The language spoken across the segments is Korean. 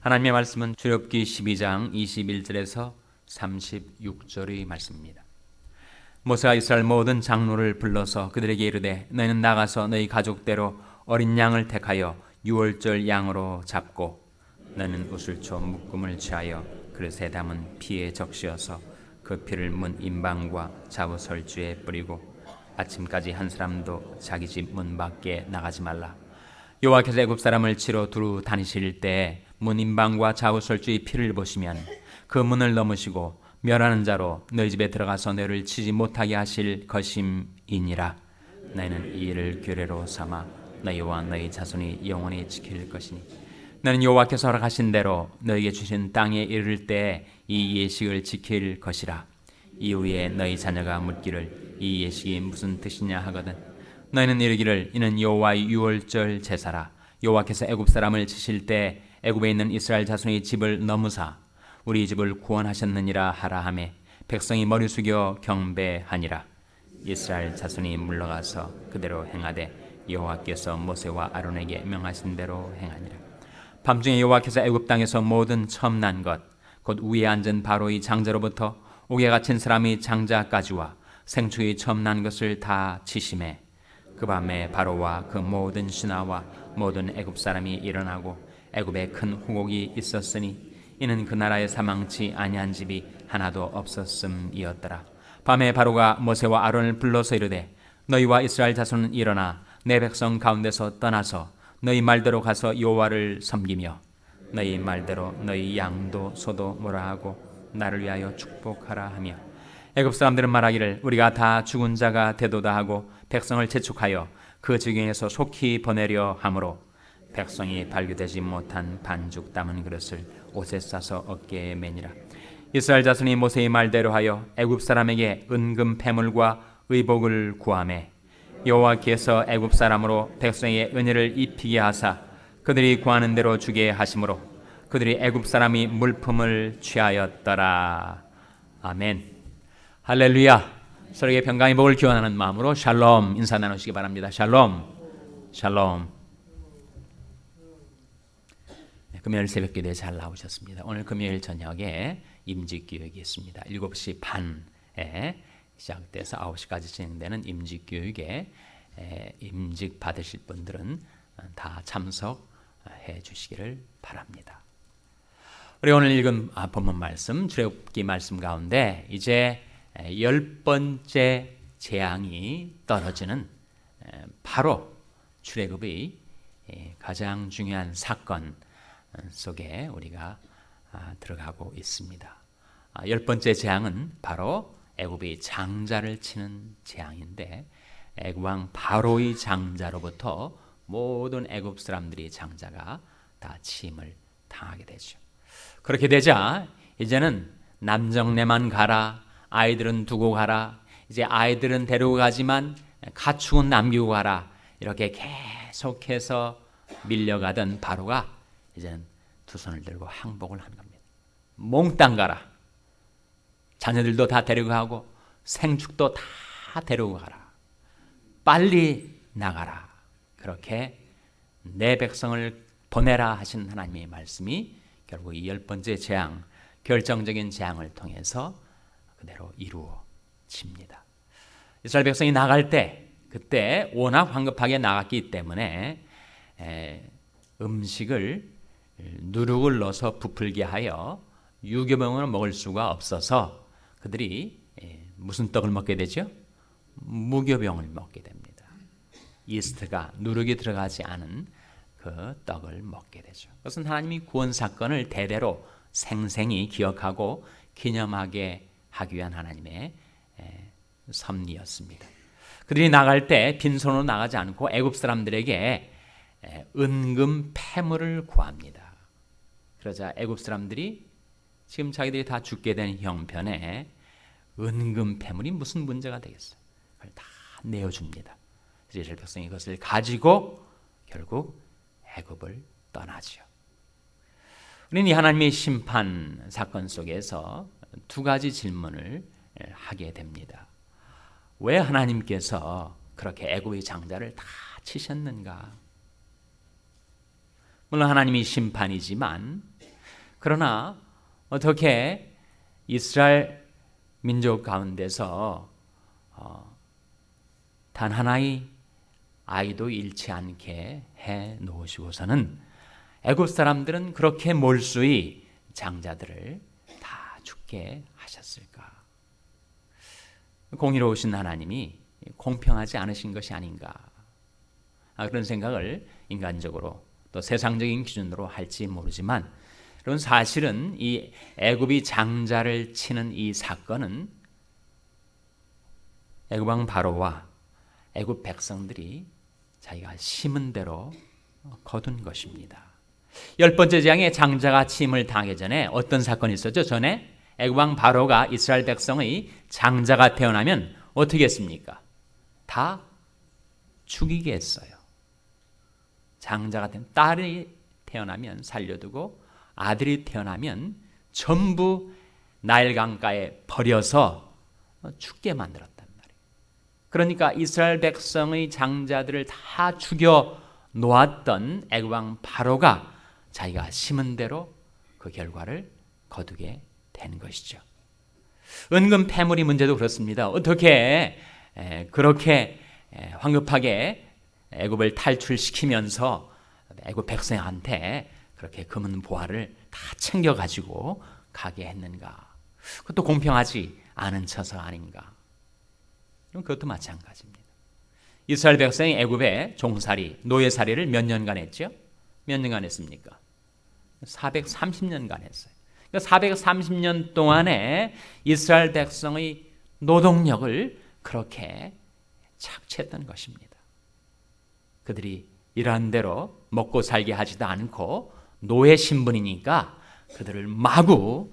하나님의 말씀은 출애굽기 12장 21절에서 36절의 말씀입니다. 모세가 이스라엘 모든 장로를 불러서 그들에게 이르되 너희는 나가서 너희 가족대로 어린 양을 택하여 유월절 양으로 잡고 너는 우슬초 묶음을 취하여 그릇에 담은 피에 적시어서 그 피를 문 임방과 자부설주에 뿌리고 아침까지 한 사람도 자기 집 문 밖에 나가지 말라. 여호와께서 애굽 사람을 치러 두루 다니실 때 문 임방과 자부설주의 피를 보시면 그 문을 넘으시고 멸하는 자로 너희 집에 들어가서 너희를 치지 못하게 하실 것임이니라. 너희는 이 일을 규례로 삼아 너희와 너희 자손이 영원히 지킬 것이니 너는 여호와께서 허락하신 대로 너희에게 주신 땅에 이를 때 이 예식을 지킬 것이라. 이후에 너희 자녀가 묻기를 이 예식이 무슨 뜻이냐 하거든 너희는 이르기를 이는 여호와의 유월절 제사라. 여호와께서 애굽 사람을 치실 때 애굽에 있는 이스라엘 자손의 집을 넘으사 우리 집을 구원하셨느니라 하라 하매 백성이 머리 숙여 경배하니라. 이스라엘 자손이 물러가서 그대로 행하되 여호와께서 모세와 아론에게 명하신 대로 행하니라. 밤중에 여호와께서 애굽 땅에서 모든 처음 난 것 곧 위에 앉은 바로의 장자로부터 옥에 갇힌 사람의 장자까지와 생축의 처음 난 것을 다 치심해 그 밤에 바로와 그 모든 신하와 모든 애굽 사람이 일어나고 애굽에 큰 후곡이 있었으니 이는 그 나라에 사망치 아니한 집이 하나도 없었음이었더라. 밤에 바로가 모세와 아론을 불러서 이르되 너희와 이스라엘 자손은 일어나 내 백성 가운데서 떠나서 너희 말대로 가서 여호와를 섬기며 너희 말대로 너희 양도 소도 뭐라 하고 나를 위하여 축복하라 하며 애굽 사람들은 말하기를 우리가 다 죽은 자가 되도다 하고 백성을 재촉하여 그 지경에서 속히 보내려 하므로 백성이 발교되지 못한 반죽 담은 그릇을 옷에 싸서 어깨에 매니라. 이스라엘 자손이 모세의 말대로 하여 애굽 사람에게 은금 패물과 의복을 구하매 여호와께서 애굽 사람으로 백성에게 은혜를 입히게 하사 그들이 구하는 대로 주게 하심으로 그들이 애굽 사람이 물품을 취하였더라. 아멘. 할렐루야. 서로에게 평강의 복을 기원하는 마음으로 샬롬 인사 나누시기 바랍니다. 샬롬. 샬롬. 금요일 새벽기도에 잘 나오셨습니다. 오늘 금요일 저녁에 임직교육이 있습니다. 7시 반에 시작돼서 9시까지 진행되는 임직교육에 임직 받으실 분들은 다 참석해 주시기를 바랍니다. 우리 오늘 읽은 본문 말씀, 출애굽기 말씀 가운데 이제 10번째 재앙이 떨어지는 바로 출애굽의 가장 중요한 사건 속에 우리가 들어가고 있습니다. 10번째 재앙은 바로 애굽의 장자를 치는 재앙인데 애굽 왕 바로의 장자로부터 모든 애굽 사람들이 장자가 다 침을 당하게 되죠. 그렇게 되자 이제는 남정네만 가라, 아이들은 두고 가라, 이제 아이들은 데리고 가지만 가축은 남기고 가라, 이렇게 계속해서 밀려가던 바로가 이제는 두 손을 들고 항복을 하는 겁니다. 몽땅 가라. 자녀들도 다 데리고 가고 생축도 다 데리고 가라. 빨리 나가라. 그렇게 내 백성을 보내라 하신 하나님의 말씀이 결국 이 10번째 재앙, 결정적인 재앙을 통해서 그대로 이루어집니다. 이스라엘 백성이 나갈 때 그때 워낙 황급하게 나갔기 때문에 음식을 누룩을 넣어서 부풀게 하여 유교병을 먹을 수가 없어서 그들이 무슨 떡을 먹게 되죠? 무교병을 먹게 됩니다. 이스트가 누룩이 들어가지 않은 그 떡을 먹게 되죠. 그것은 하나님이 구원 사건을 대대로 생생히 기억하고 기념하게 하기 위한 하나님의 섭리였습니다. 그들이 나갈 때 빈손으로 나가지 않고 애굽 사람들에게 은금 패물을 구합니다. 그러자 애굽 사람들이 지금 자기들이 다 죽게 된 형편에 은금 패물이 무슨 문제가 되겠어요? 그걸 다 내어줍니다. 이스라엘 백성이 그것을 가지고 결국 애굽을 떠나죠. 우리는 이 하나님의 심판 사건 속에서 두 가지 질문을 하게 됩니다. 왜 하나님께서 그렇게 애굽의 장자를 다 치셨는가? 물론 하나님이 심판이지만 그러나 어떻게 이스라엘 민족 가운데서 단 하나의 아이도 잃지 않게 해 놓으시고서는 애굽 사람들은 그렇게 몰수의 장자들을 다 죽게 하셨을까? 공의로우신 하나님이 공평하지 않으신 것이 아닌가? 그런 생각을 인간적으로 또 세상적인 기준으로 할지 모르지만, 여러분, 사실은 이 애굽이 장자를 치는 이 사건은 애굽 왕 바로와 애굽 백성들이 자기가 심은 대로 거둔 것입니다. 10번째 재앙에 장자가 침을 당하기 전에 어떤 사건이 있었죠? 전에 애굽 왕 바로가 이스라엘 백성의 장자가 태어나면 어떻게 했습니까? 다 죽이게 했어요. 장자 같은 딸이 태어나면 살려두고 아들이 태어나면 전부 나일 강가에 버려서 죽게 만들었단 말이에요. 그러니까 이스라엘 백성의 장자들을 다 죽여 놓았던 애굽 왕 바로가 자기가 심은 대로 그 결과를 거두게 된 것이죠. 은근 패물이 문제도 그렇습니다. 어떻게 그렇게 황급하게 애굽을 탈출시키면서 애굽 백성한테 그렇게 금은 보화를 다 챙겨가지고 가게 했는가? 그것도 공평하지 않은 처사 아닌가? 그것도 마찬가지입니다. 이스라엘 백성이 애굽의 종살이, 노예살이를 몇 년간 했죠? 몇 년간 했습니까? 430년간 했어요. 그러니까 430년 동안에 이스라엘 백성의 노동력을 그렇게 착취했던 것입니다. 그들이 일한 대로 먹고 살게 하지도 않고 노예 신분이니까 그들을 마구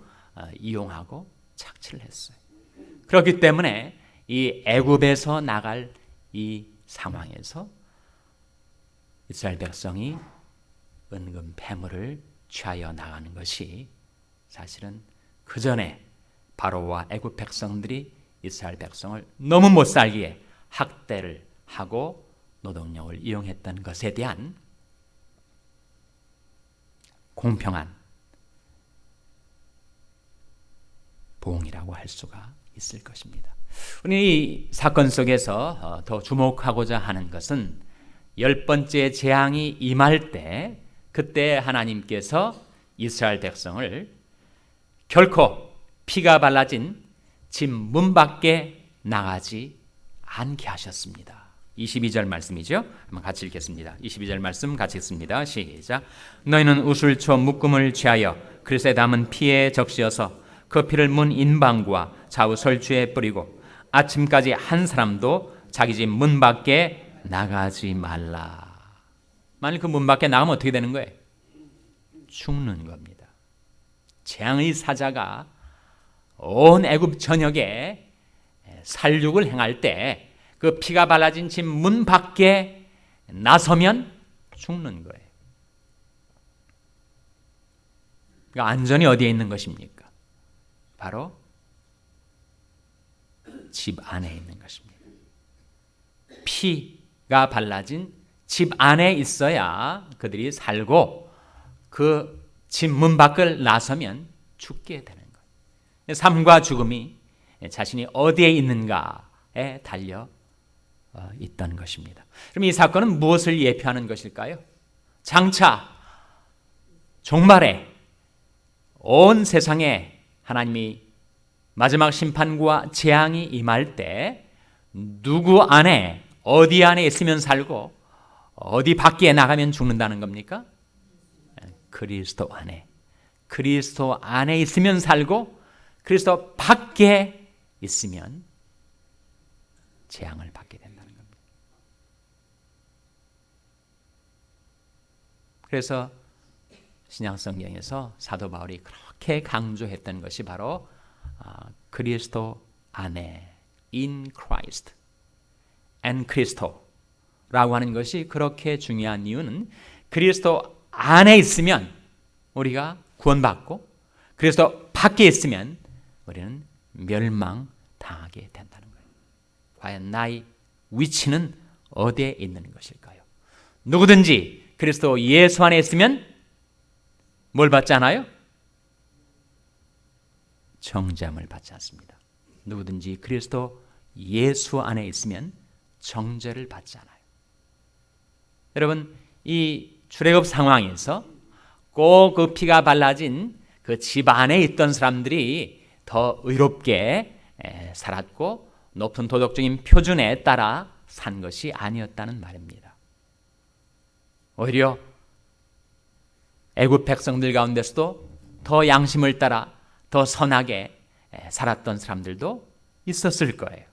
이용하고 착취를 했어요. 그렇기 때문에 이 애굽에서 나갈 이 상황에서 이스라엘 백성이 은근 패물을 취하여 나가는 것이 사실은 그 전에 바로와 애굽 백성들이 이스라엘 백성을 너무 못 살기에 학대를 하고 노동력을 이용했던 것에 대한 공평한 보응이라고 할 수가 있을 것입니다. 우리는 이 사건 속에서 더 주목하고자 하는 것은 10번째 재앙이 임할 때 그때 하나님께서 이스라엘 백성을 결코 피가 발라진 집 문 밖에 나가지 않게 하셨습니다. 22절 말씀이죠. 한번 같이 읽겠습니다. 22절 말씀 같이 읽습니다. 시작. 너희는 우슬초 묶음을 취하여 그릇에 담은 피에 적시어서 그 피를 문 인방과 좌우 설주에 뿌리고 아침까지 한 사람도 자기 집 문 밖에 나가지 말라. 만일 그 문 밖에 나가면 어떻게 되는 거예요? 죽는 겁니다. 재앙의 사자가 온 애굽 전역에 살육을 행할 때 그 피가 발라진 집 문 밖에 나서면 죽는 거예요. 그러니까 안전이 어디에 있는 것입니까? 바로 집 안에 있는 것입니다. 피가 발라진 집 안에 있어야 그들이 살고 그 집 문 밖을 나서면 죽게 되는 거예요. 삶과 죽음이 자신이 어디에 있는가에 달려 있던 것입니다. 그럼 이 사건은 무엇을 예표하는 것일까요? 장차 종말에 온 세상에 하나님이 마지막 심판과 재앙이 임할 때 누구 안에 어디 안에 있으면 살고 어디 밖에 나가면 죽는다는 겁니까? 그리스도 안에. 그리스도 안에 있으면 살고 그리스도 밖에 있으면 재앙을 받게 된다는 겁니다. 그래서 신약성경에서 사도 바울이 그렇게 강조했던 것이 바로 그리스도 안에, in Christ, and Christo라고 하는 것이 그렇게 중요한 이유는 그리스도 안에 있으면 우리가 구원받고 그리스도 밖에 있으면 우리는 멸망당하게 된다는 거예요. 과연 나의 위치는 어디에 있는 것일까요? 누구든지 그리스도 예수 안에 있으면 뭘 받지 않아요? 정죄함을 받지 않습니다. 누구든지 그리스도 예수 안에 있으면 정죄를 받지 않아요. 여러분, 이 출애굽 상황에서 꼭 그 피가 발라진 그 집 안에 있던 사람들이 더 의롭게 살았고 높은 도덕적인 표준에 따라 산 것이 아니었다는 말입니다. 오히려 애굽 백성들 가운데서도 더 양심을 따라 더 선하게 살았던 사람들도 있었을 거예요.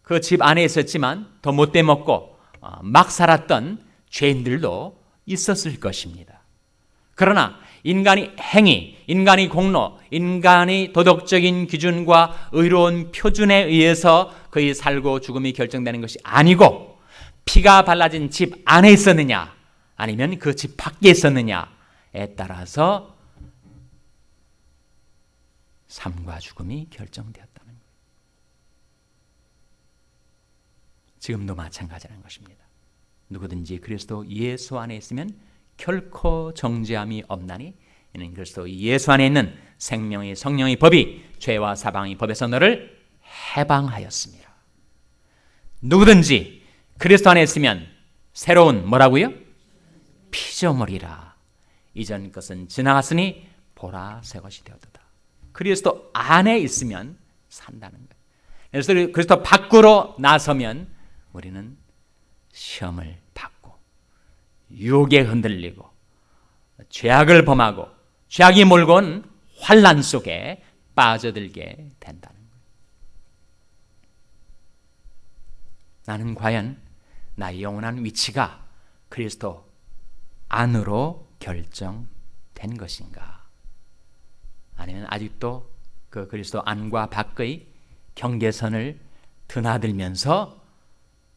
그 집 안에 있었지만 더 못돼 먹고 막 살았던 죄인들도 있었을 것입니다. 그러나 인간이 행위, 인간이 공로, 인간이 도덕적인 기준과 의로운 표준에 의해서 그의 살고 죽음이 결정되는 것이 아니고 피가 발라진 집 안에 있었느냐 아니면 그 집 밖에 있었느냐에 따라서 삶과 죽음이 결정되었다는 거예요. 지금도 마찬가지라는 것입니다. 누구든지 그리스도 예수 안에 있으면 결코 정죄함이 없나니 이는 그리스도 예수 안에 있는 생명의 성령의 법이 죄와 사방의 법에서 너를 해방하였습니다. 누구든지 그리스도 안에 있으면 새로운 뭐라고요? 피조물이라. 이전 것은 지나갔으니 보라 새 것이 되었도다. 그리스도 안에 있으면 산다는 거예요. 그래서 그리스도 밖으로 나서면 우리는 시험을 받고 유혹에 흔들리고 죄악을 범하고 죄악이 몰고 온 환난 속에 빠져들게 된다는 거예요. 나는 과연 나의 영원한 위치가 그리스도 안으로 결정된 것인가? 아니면 아직도 그 그리스도 안과 밖의 경계선을 드나들면서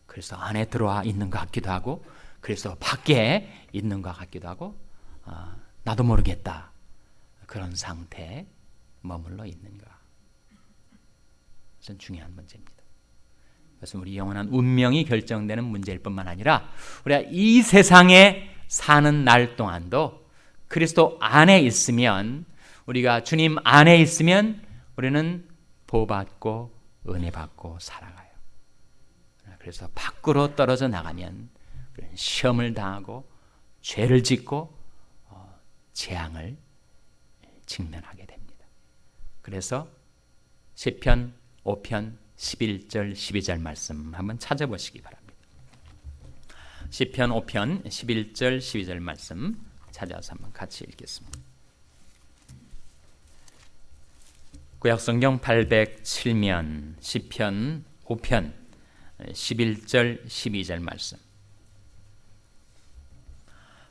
그리스도 안에 들어와 있는 것 같기도 하고 그리스도 밖에 있는 것 같기도 하고 나도 모르겠다. 그런 상태에 머물러 있는가? 그것은 중요한 문제입니다. 그것은 우리 영원한 운명이 결정되는 문제일 뿐만 아니라 우리가 이 세상에 사는 날 동안도 그리스도 안에 있으면 우리가 주님 안에 있으면 우리는 보호받고 은혜받고 살아가요. 그래서 밖으로 떨어져 나가면 시험을 당하고 죄를 짓고 재앙을 직면하게 됩니다. 그래서 시편 5편 11절 12절 말씀 한번 찾아보시기 바랍니다. 시편 5편 11절 12절 말씀 찾아서 한번 같이 읽겠습니다. 구약성경 807면 시편 5편 11절 12절 말씀.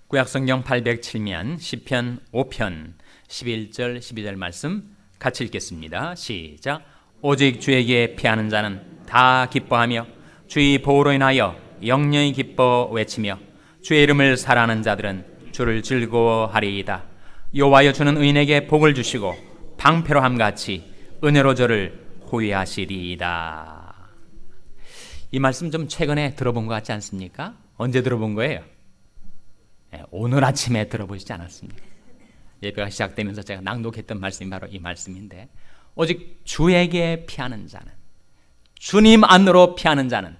구약성경 807면 시편 5편 11절 12절 말씀 같이 읽겠습니다. 시작. 오직 주에게 피하는 자는 다 기뻐하며 주의 보호로 인하여 영영이 기뻐 외치며 주의 이름을 사랑하는 자들은 주를 즐거워하리이다. 여호와여 주는 의인에게 복을 주시고 방패로함 같이 은혜로 저를 호위하시리이다. 이 말씀 좀 최근에 들어본 것 같지 않습니까? 언제 들어본 거예요? 오늘 아침에 들어보시지 않았습니까? 예배가 시작되면서 제가 낭독했던 말씀이 바로 이 말씀인데 오직 주에게 피하는 자는 주님 안으로 피하는 자는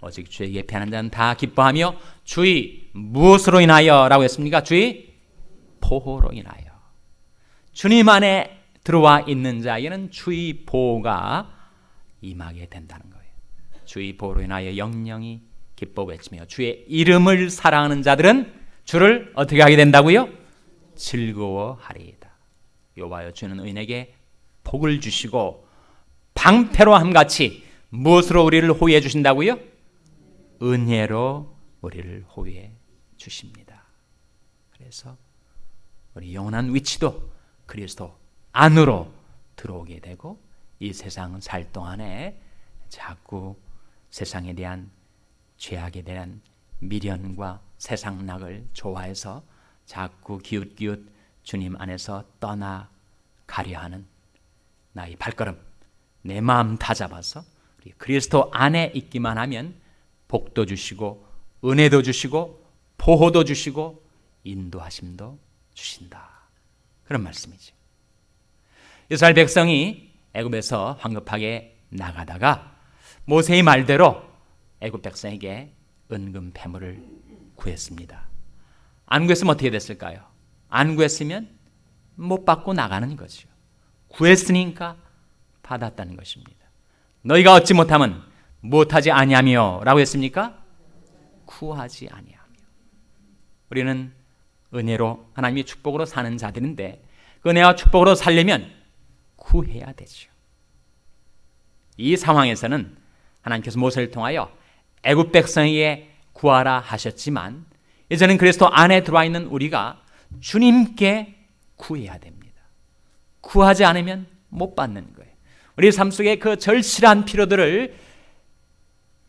오직 주에게 피하는 자는 다 기뻐하며 주의 무엇으로 인하여 라고 했습니까? 주의 보호로 인하여. 주님 안에 들어와 있는 자에게는 주의 보호가 임하게 된다는 거예요. 주의 보호로 인하여 영영이 기뻐 외치며 주의 이름을 사랑하는 자들은 주를 어떻게 하게 된다고요? 즐거워하리이다. 여호와여 주는 의인에게 복을 주시고 방패로 함같이 무엇으로 우리를 호위해 주신다고요? 은혜로 우리를 호위해 주십니다. 그래서 우리 영원한 위치도 그리스도 안으로 들어오게 되고 이 세상 살 동안에 자꾸 세상에 대한 죄악에 대한 미련과 세상락을 좋아해서 자꾸 기웃기웃 주님 안에서 떠나가려 하는 나의 발걸음, 내 마음 다 잡아서 우리 그리스도 안에 있기만 하면 복도 주시고 은혜도 주시고 보호도 주시고 인도하심도 주신다. 그런 말씀이죠. 이스라엘 백성이 애굽에서 황급하게 나가다가 모세의 말대로 애굽 백성에게 은금 패물을 구했습니다. 안 구했으면 어떻게 됐을까요? 안 구했으면 못 받고 나가는 거죠. 구했으니까 받았다는 것입니다. 너희가 얻지 못하면 못하지 아니하며 라고 했습니까? 구하지 아니하며. 우리는 은혜로 하나님의 축복으로 사는 자들인데 그 은혜와 축복으로 살려면 구해야 되죠. 이 상황에서는 하나님께서 모세를 통하여 애굽 백성에게 구하라 하셨지만 이제는 그리스도 안에 들어와 있는 우리가 주님께 구해야 됩니다. 구하지 않으면 못 받는 거예요. 우리 삶 속에 그 절실한 필요들을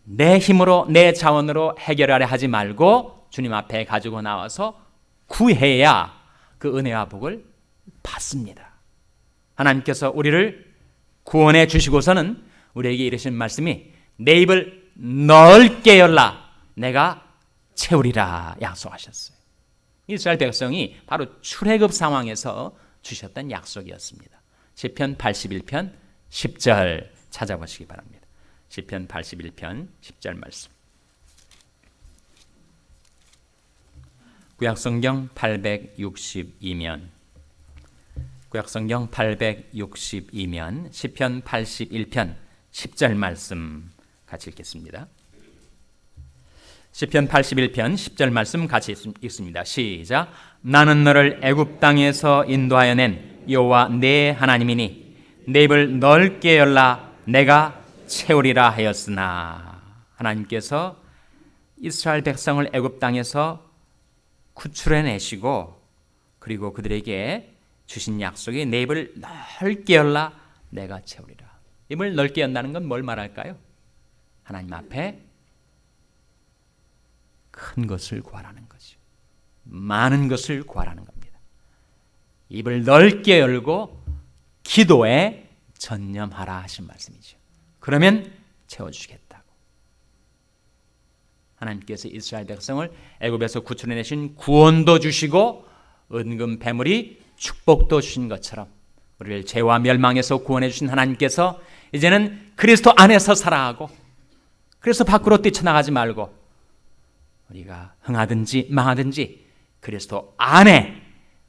내 힘으로 내 자원으로 해결하려 하지 말고 주님 앞에 가지고 나와서 구해야 그 은혜와 복을 받습니다. 하나님께서 우리를 구원해 주시고서는 우리에게 이르신 말씀이 내 입을 넓게 열라 내가 채우리라 약속하셨어요. 이스라엘 백성이 바로 출애굽 상황에서 주셨던 약속이었습니다. 시편 81편 10절 찾아보시기 바랍니다. 시편 81편 10절 말씀. 구약성경 862면 구약성경 862면 시편 81편 10절 말씀 같이 읽겠습니다. 시편 81편 10절 말씀 같이 읽습니다. 시작. 나는 너를 애굽 땅에서 인도하여 낸 여호와 내 하나님이니 내 입을 넓게 열라 내가 채우리라 하였으나. 하나님께서 이스라엘 백성을 애굽 땅에서 구출해내시고 그리고 그들에게 주신 약속이 내 입을 넓게 열라 내가 채우리라. 입을 넓게 연다는 건 뭘 말할까요? 하나님 앞에 큰 것을 구하라는 거죠. 많은 것을 구하라는 겁니다. 입을 넓게 열고 기도에 전념하라 하신 말씀이죠. 그러면 채워주시겠다고. 하나님께서 이스라엘 백성을 애굽에서 구출해내신 구원도 주시고 은금 배물이 축복도 주신 것처럼 우리를 죄와 멸망에서 구원해 주신 하나님께서 이제는 그리스도 안에서 살아가고 그래서 밖으로 뛰쳐나가지 말고 우리가 흥하든지 망하든지 그리스도 안에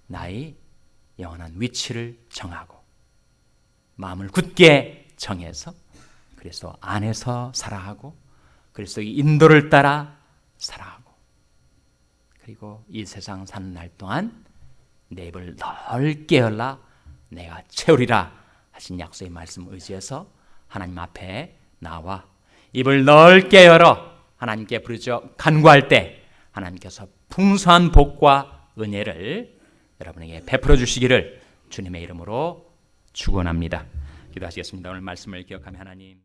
나의 영원한 위치를 정하고 마음을 굳게 정해서 그리스도 안에서 살아가고 그리스도의 인도를 따라 살아가고 그리고 이 세상 사는 날 동안 내 입을 넓게 열라 내가 채우리라 하신 약속의 말씀 의지해서 하나님 앞에 나와 입을 넓게 열어 하나님께 부르짖어 간구할 때 하나님께서 풍성한 복과 은혜를 여러분에게 베풀어 주시기를 주님의 이름으로 축원합니다. 기도하시겠습니다. 오늘 말씀을 기억하며 하나님